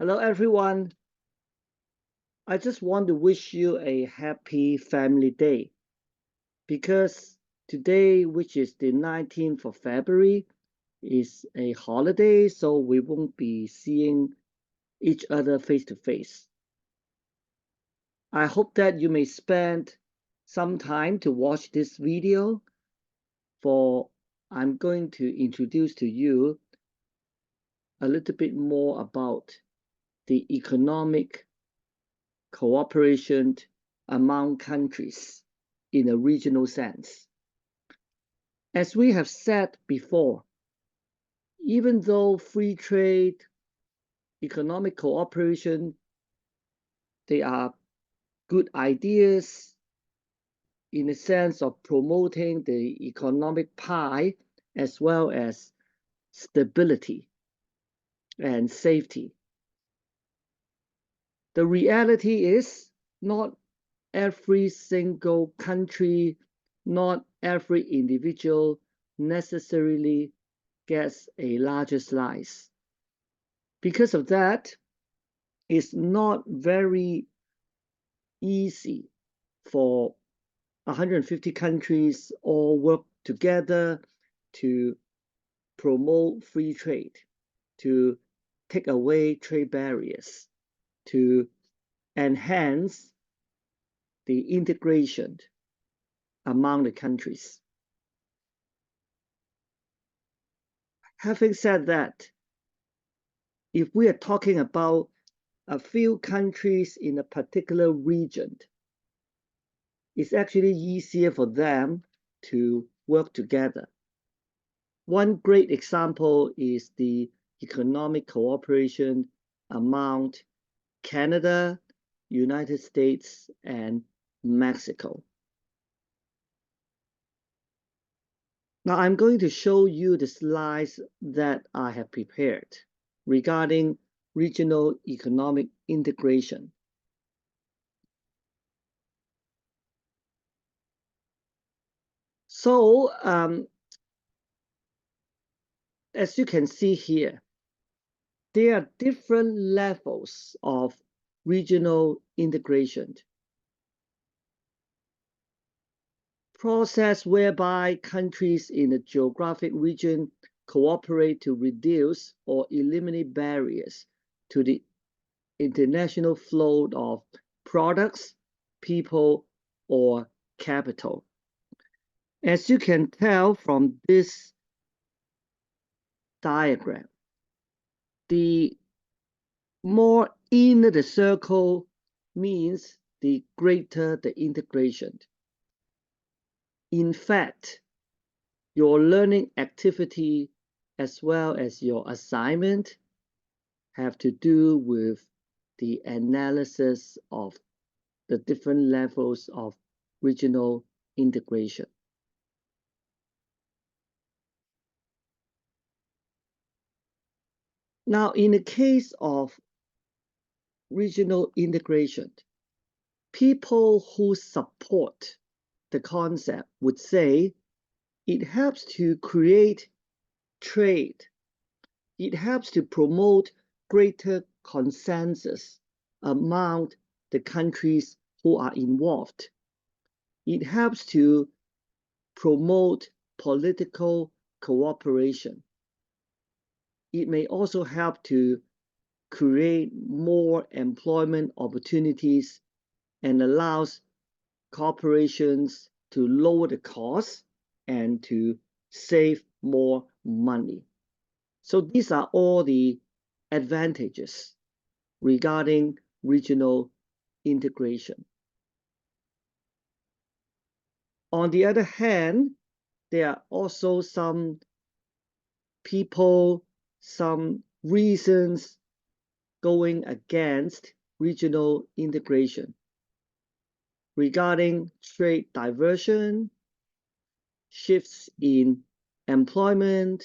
Hello, everyone. I just want to wish you a happy Family Day because today, which is the 19th of February, is a holiday, so we won't be seeing each other face to face. I hope that you may spend some time to watch this video, for I'm going to introduce to you a little bit more about the economic cooperation among countries in a regional sense. As we have said before, even though free trade, economic cooperation, they are good ideas in the sense of promoting the economic pie as well as stability and safety. The reality is not every single country, not every individual necessarily gets a larger slice. Because of that, it's not very easy for 150 countries all work together to promote free trade, to take away trade barriers, to enhance the integration among the countries. Having said that, if we are talking about a few countries in a particular region, it's actually easier for them to work together. One great example is the economic cooperation among Canada, United States, and Mexico. Now I'm going to show you the slides that I have prepared regarding regional economic integration. So as you can see here, there are different levels of regional integration. Process whereby countries in a geographic region cooperate to reduce or eliminate barriers to the international flow of products, people, or capital. As you can tell from this diagram, the more inner the circle means the greater the integration. In fact, your learning activity as well as your assignment have to do with the analysis of the different levels of regional integration. Now, in the case of regional integration, people who support the concept would say it helps to create trade. It helps to promote greater consensus among the countries who are involved. It helps to promote political cooperation. It may also help to create more employment opportunities and allows corporations to lower the costs and to save more money. So these are all the advantages regarding regional integration. On the other hand, there are also some people, some reasons going against regional integration regarding trade diversion, shifts in employment,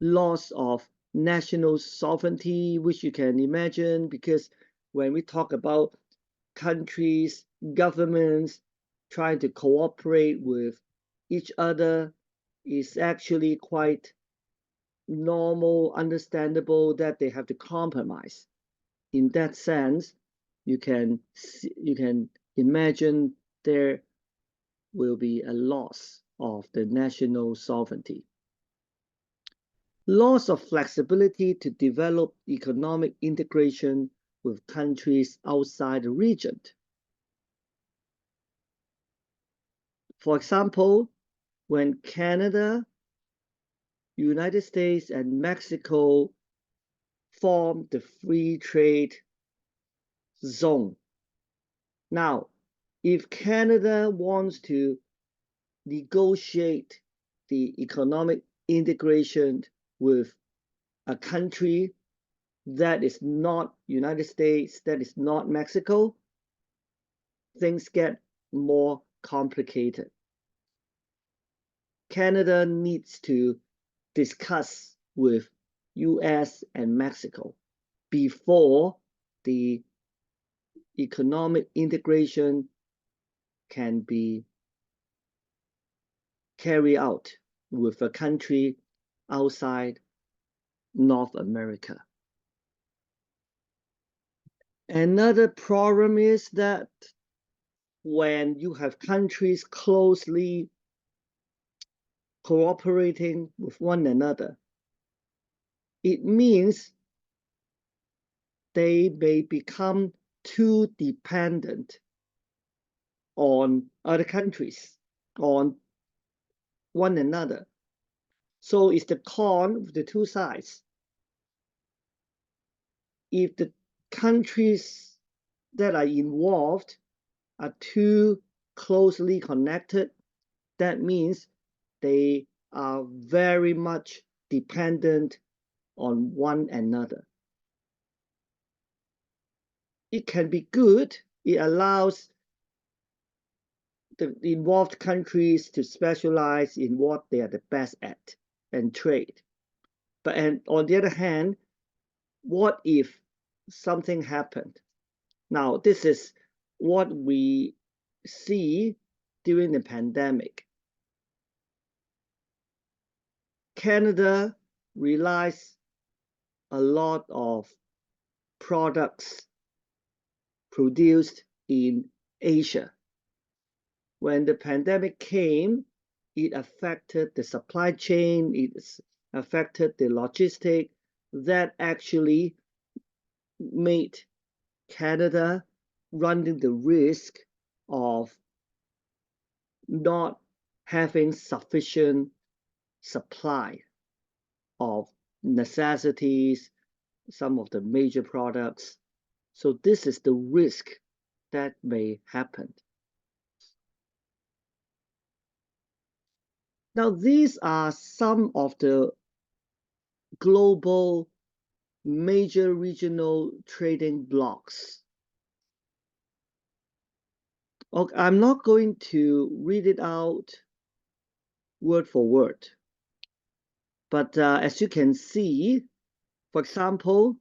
loss of national sovereignty, which you can imagine, because when we talk about countries, governments trying to cooperate with each other, is actually quite normal, understandable that they have to compromise. in that sense, you can imagine there will be a loss of the national sovereignty. Loss of flexibility to develop economic integration with countries outside the region. For example, when Canada, United States, and Mexico formed the free trade zone. Now, if Canada wants to negotiate the economic integration with a country that is not United States, that is not Mexico, things get more complicated. Canada needs to discuss with US and Mexico before the economic integration can be carried out with a country outside North America. Another problem is that when you have countries closely cooperating with one another, it means they may become too dependent on other countries, on one another. So it's the con of the two sides. If the countries that are involved are too closely connected, that means they are very much dependent on one another. It can be good. It allows the involved countries to specialize in what they are the best at and trade. But on the other hand, what if something happened? Now, this is what we see during the pandemic. Canada relies a lot of products produced in Asia. When the pandemic came, it affected the supply chain, it affected the logistics, that actually made Canada running the risk of not having sufficient supply of necessities, some of the major products. So this is the risk that may happen. Now, these are some of the global major regional trading blocks. Okay, I'm not going to read it out word for word, but as you can see, for example,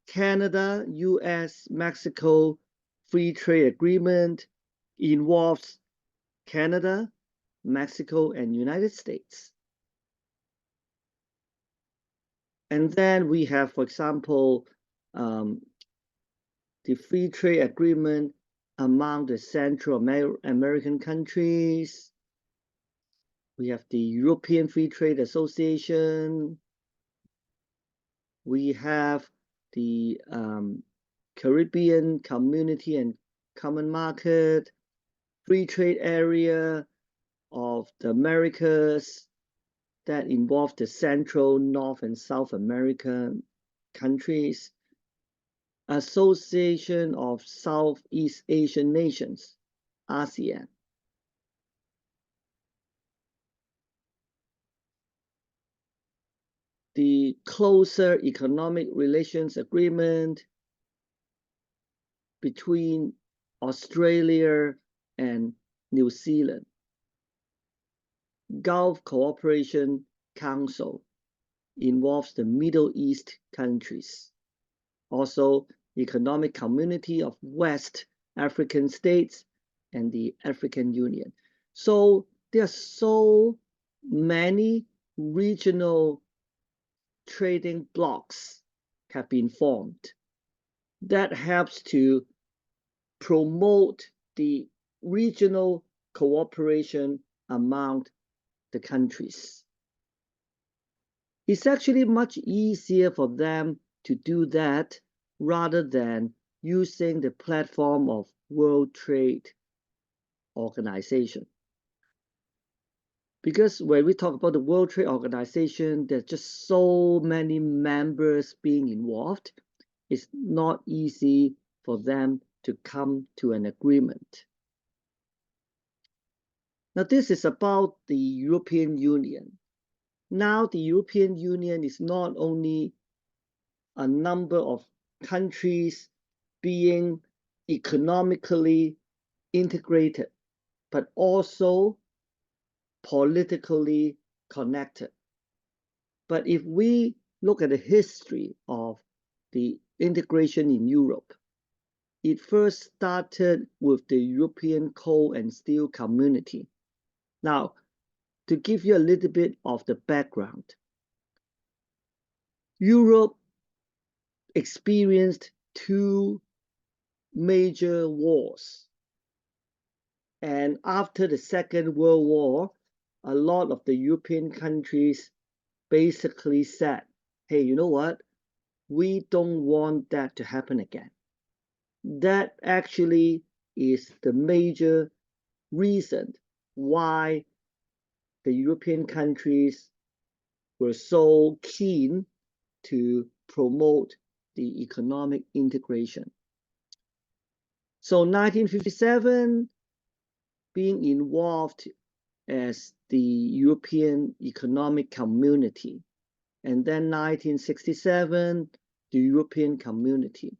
Canada, US, Mexico free trade agreement involves Canada, Mexico, and United States. And then we have, for example, the free trade agreement among the Central American countries. We have the European Free Trade Association. We have the Caribbean Community and Common Market, Free Trade Area of the Americas that involve the Central, North, and South American countries, Association of Southeast Asian Nations, ASEAN. The Closer Economic Relations Agreement between Australia and New Zealand, Gulf Cooperation Council involves the Middle East countries. Also, Economic Community of West African States and the African Union. So there are so many regional trading blocks have been formed. that helps to promote the regional cooperation among the countries. It's actually much easier for them to do that rather than using the platform of World Trade Organization. Because when we talk about the World Trade Organization, there's just so many members being involved. It's not easy for them to come to an agreement. Now, this is about the European Union. Now, the European Union is not only a number of countries being economically integrated, but also politically connected. But if we look at the history of the integration in Europe, it first started with the European Coal and Steel Community. Now, to give you a little bit of the background, Europe experienced two major wars. And after the Second World War, a lot of the European countries basically said, hey, you know what? We don't want that to happen again. That actually is the major reason why the European countries were so keen to promote the economic integration. So 1957, being involved as the European Economic Community, and then 1967, the European Community.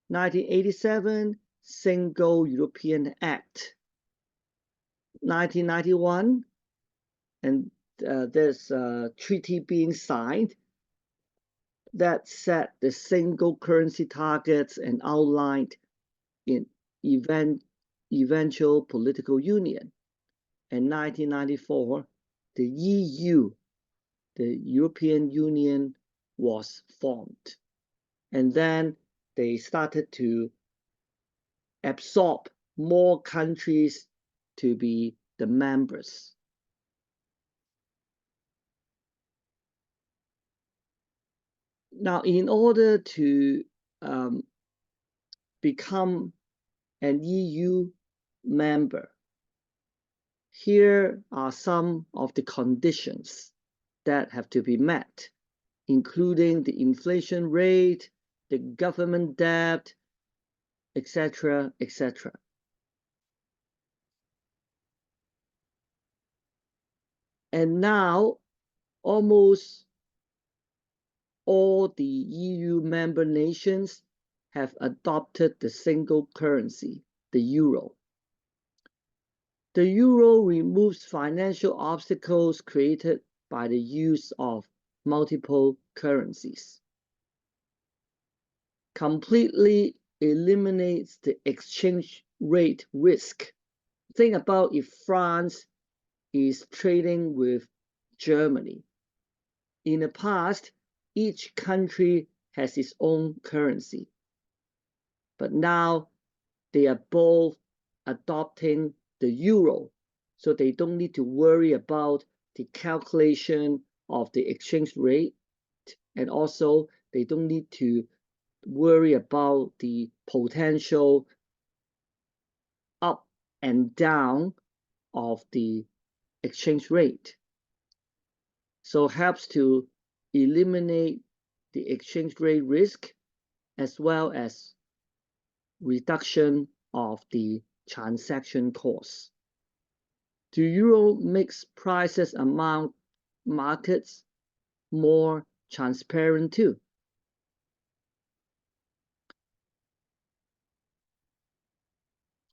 1987, Single European Act. 1991, and there's a treaty being signed that set the single currency targets and outlined in eventual political union. And 1994, the EU, the European Union, was formed. And then they started to absorb more countries to be the members. Now, in order to become an EU member, here are some of the conditions that have to be met, including the inflation rate, the government debt, etc., etc. And now, almost all the EU member nations have adopted the single currency, the euro. The euro removes financial obstacles created by the use of multiple currencies, completely eliminates the exchange rate risk. Think about if France is trading with Germany. In the past, each country has its own currency, but now they are both adopting the euro, so they don't need to worry about the calculation of the exchange rate, and also they don't need to worry about the potential up and down of the exchange rate. So helps to eliminate the exchange rate risk as well as reduction of the transaction costs. The euro makes prices among markets more transparent too.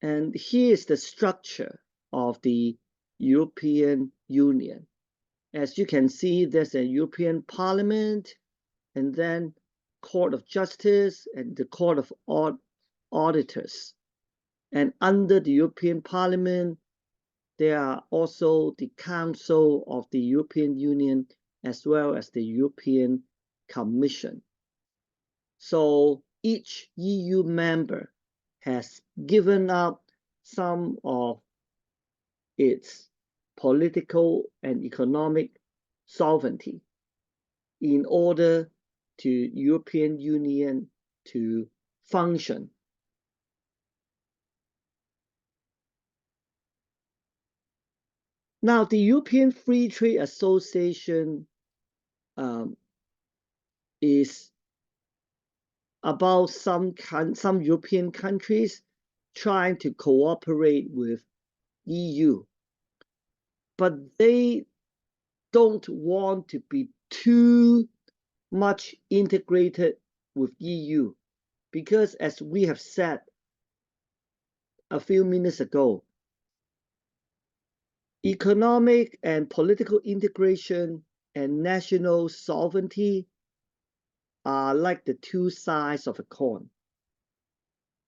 And here's the structure of the European Union. As you can see, there's a European Parliament, and then Court of Justice, and the Court of Auditors. And under the European Parliament, there are also the Council of the European Union, as well as the European Commission. So each EU member has given up some of its political and economic sovereignty in order to European Union to function. Now, the European Free Trade Association is about some European countries trying to cooperate with EU, but they don't want to be too much integrated with EU, because as we have said a few minutes ago, economic and political integration and national sovereignty are like the two sides of a coin.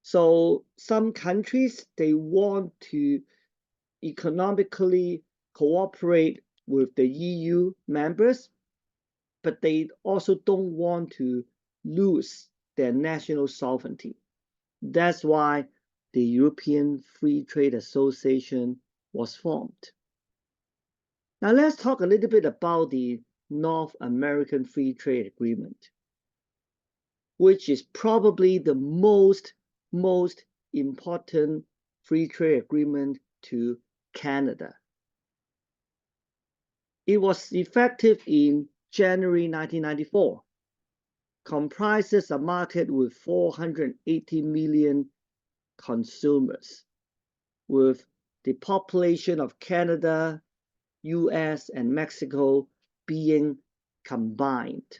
So some countries, they want to economically cooperate with the EU members, but they also don't want to lose their national sovereignty. That's why the European Free Trade Association was formed. Now let's talk a little bit about the North American Free Trade Agreement, which is probably the most important free trade agreement to Canada. It was effective in January 1994, comprises a market with 480 million consumers, with the population of Canada, US, and Mexico being combined.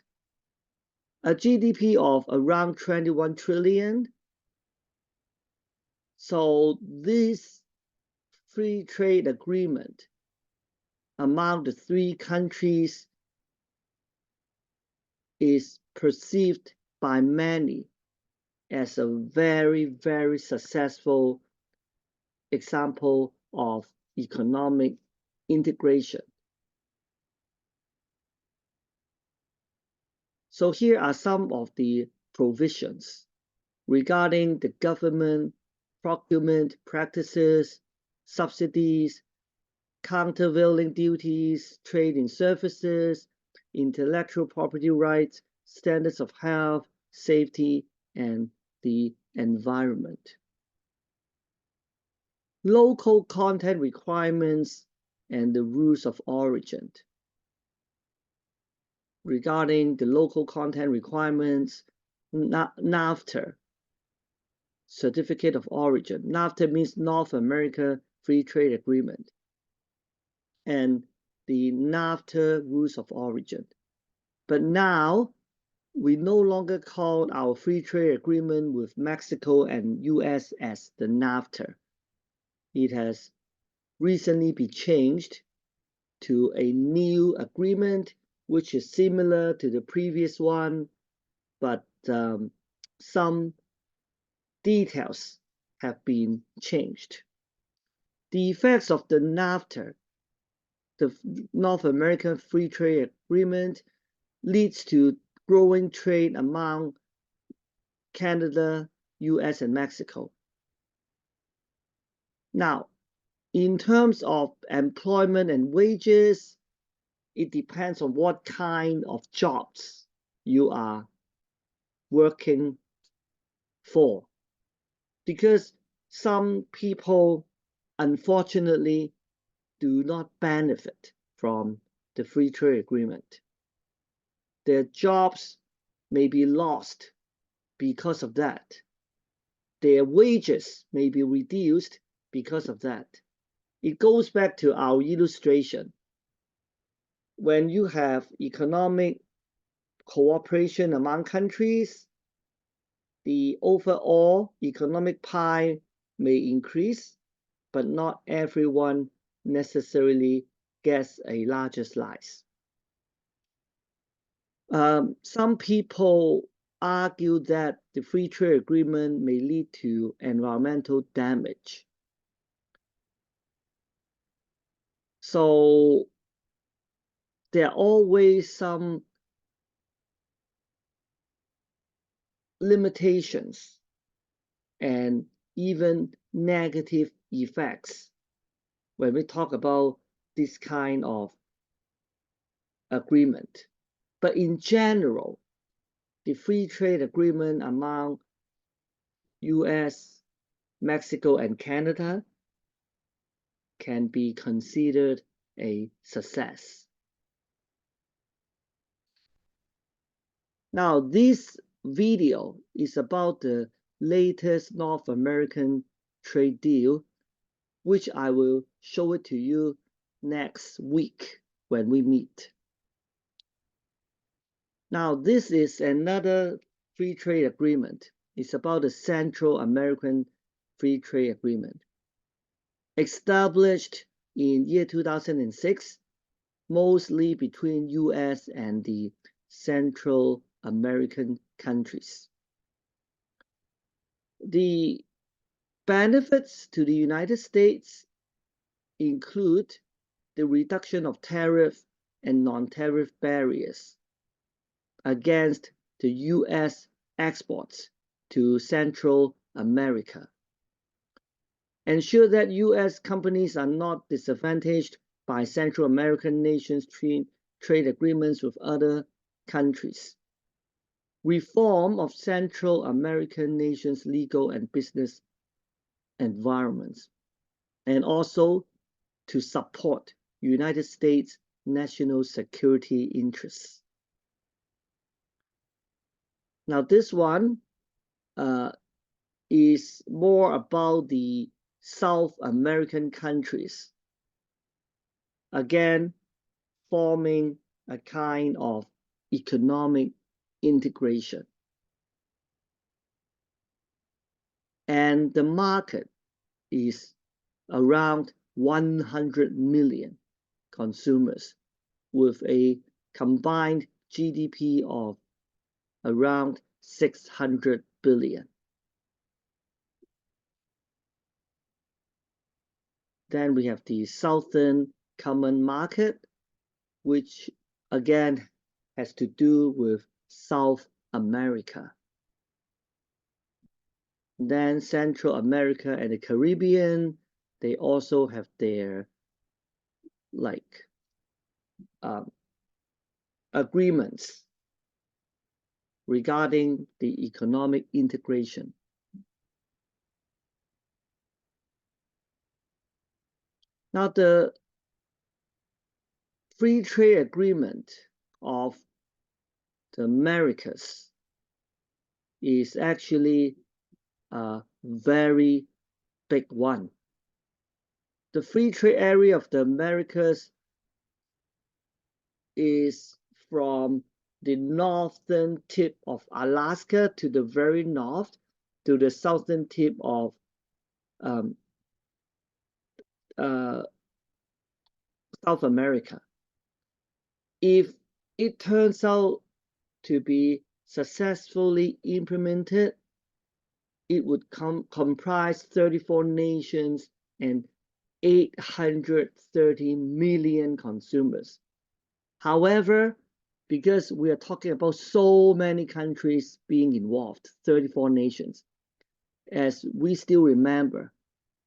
A GDP of around 21 trillion. So this free trade agreement among the three countries is perceived by many as a very, very successful example of economic integration. So here are some of the provisions regarding the government procurement practices, subsidies, countervailing duties, trade in services, intellectual property rights, standards of health, safety, and the environment. Local content requirements and the rules of origin. Regarding the local content requirements, NAFTA, Certificate of Origin. NAFTA means North America Free Trade Agreement, and the NAFTA Rules of Origin. But now, we no longer call our free trade agreement with Mexico and US as the NAFTA. It has recently been changed to a new agreement, which is similar to the previous one, but some details have been changed. The effects of the NAFTA, the North American Free Trade Agreement, leads to growing trade among Canada, US, and Mexico. Now, in terms of employment and wages, it depends on what kind of jobs you are working for. Because some people, unfortunately, do not benefit from the free trade agreement. Their jobs may be lost because of that. Their wages may be reduced because of that. It goes back to our illustration. When you have economic cooperation among countries, the overall economic pie may increase, but not everyone necessarily gets a larger slice. Some people argue that the free trade agreement may lead to environmental damage. So there are always some limitations and even negative effects when we talk about this kind of agreement. But in general, the free trade agreement among US, Mexico, and Canada can be considered a success. Now, this video is about the latest North American trade deal, which I will show it to you next week when we meet. Now, this is another free trade agreement. It's about the Central American Free Trade Agreement. Established in year 2006, mostly between US and the Central American countries. The benefits to the United States include the reduction of tariff and non-tariff barriers against the US exports to Central America. Ensure that US companies are not disadvantaged by Central American nations' trade agreements with other countries. Reform of Central American nations' legal and business environments, and also to support United States national security interests. Now, this one is more about the South American countries, again, forming a kind of economic integration. And the market is around 100 million consumers with a combined GDP of around 600 billion. Then we have the Southern Common Market, which again has to do with South America. Then Central America and the Caribbean, they also have their agreements regarding the economic integration. Now, the free trade agreement of the Americas is actually a very big one. The free trade area of the Americas is from the northern tip of Alaska to the very north to the southern tip of South America. If it turns out to be successfully implemented, it would comprise 34 nations and 830 million consumers. However, because we are talking about so many countries being involved, 34 nations, as we still remember,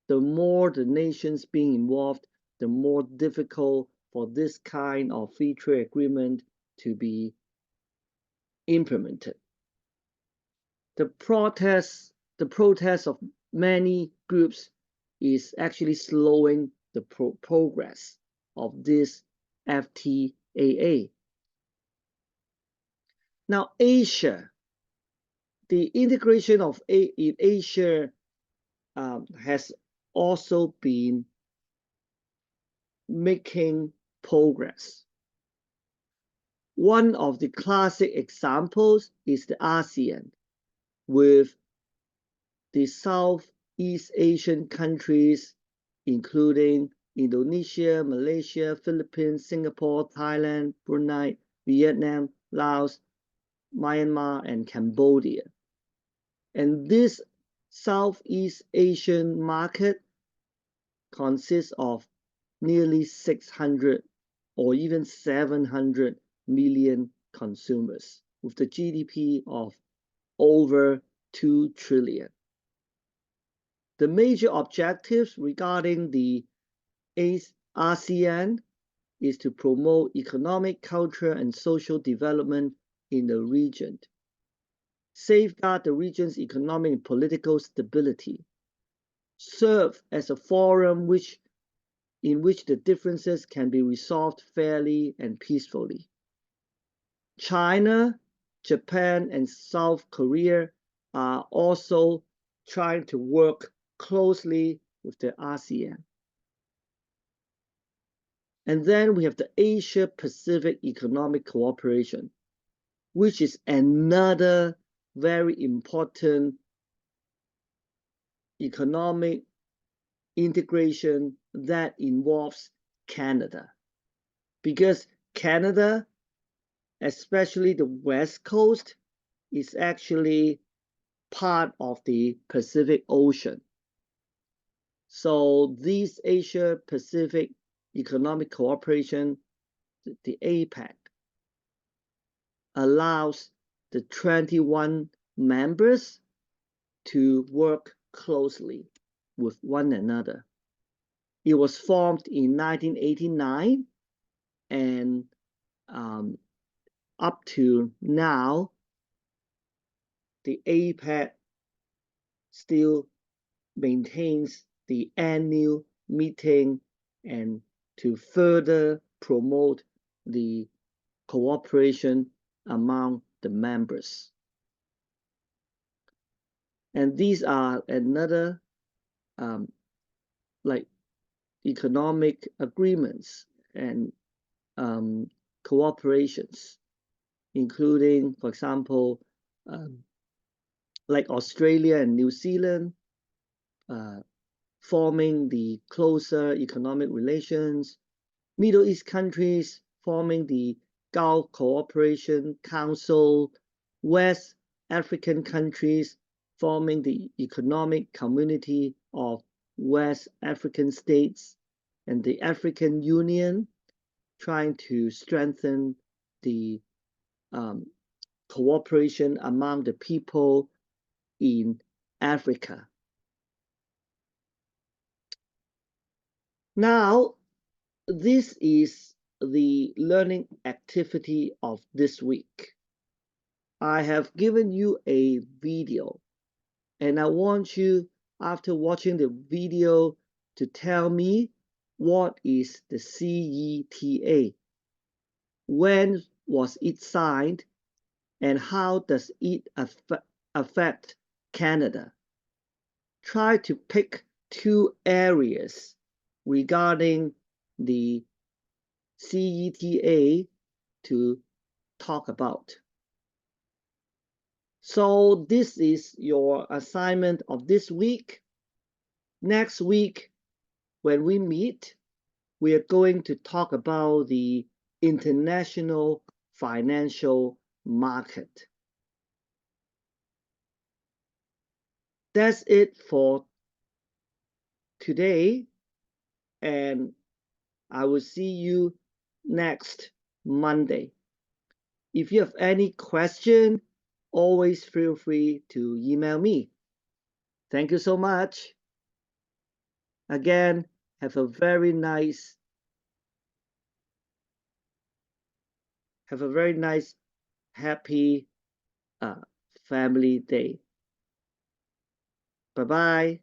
the more the nations being involved, the more difficult for this kind of free trade agreement to be implemented. The protest of many groups is actually slowing the progress of this FTAA. Now, Asia, the integration of in Asia has also been making progress. One of the classic examples is the ASEAN, with the Southeast Asian countries, including Indonesia, Malaysia, Philippines, Singapore, Thailand, Brunei, Vietnam, Laos, Myanmar, and Cambodia. And this Southeast Asian market consists of nearly 600 or even 700 million consumers with the GDP of over 2 trillion. The major objectives regarding the ASEAN is to promote economic, cultural, and social development in the region, safeguard the region's economic and political stability, serve as a forum in which the differences can be resolved fairly and peacefully. China, Japan, and South Korea are also trying to work closely with the ASEAN. And then we have the Asia-Pacific Economic Cooperation, which is another very important economic integration that involves Canada. Because Canada, especially the West Coast, is actually part of the Pacific Ocean. So this Asia-Pacific Economic Cooperation, the APEC, allows the 21 members to work closely with one another. It was formed in 1989, and up to now, the APEC still maintains the annual meeting and to further promote the cooperation among the members. And these are another like economic agreements and cooperations, including, for example, like Australia and New Zealand, forming the closer economic relations, Middle East countries forming the Gulf Cooperation Council, West African countries forming the Economic Community of West African States, and the African Union trying to strengthen the cooperation among the people in Africa. Now, this is the learning activity of this week. I have given you a video, and I want you, after watching the video, to tell me what is the CETA, when was it signed, and how does it affect Canada. Try to pick 2 areas regarding the CETA to talk about. So this is your assignment of this week. Next week, when we meet, we are going to talk about the international financial market. That's it for today, and I will see you next Monday. If you have any question, always feel free to email me. Thank you so much. Again, have a very nice happy family day. Bye-bye.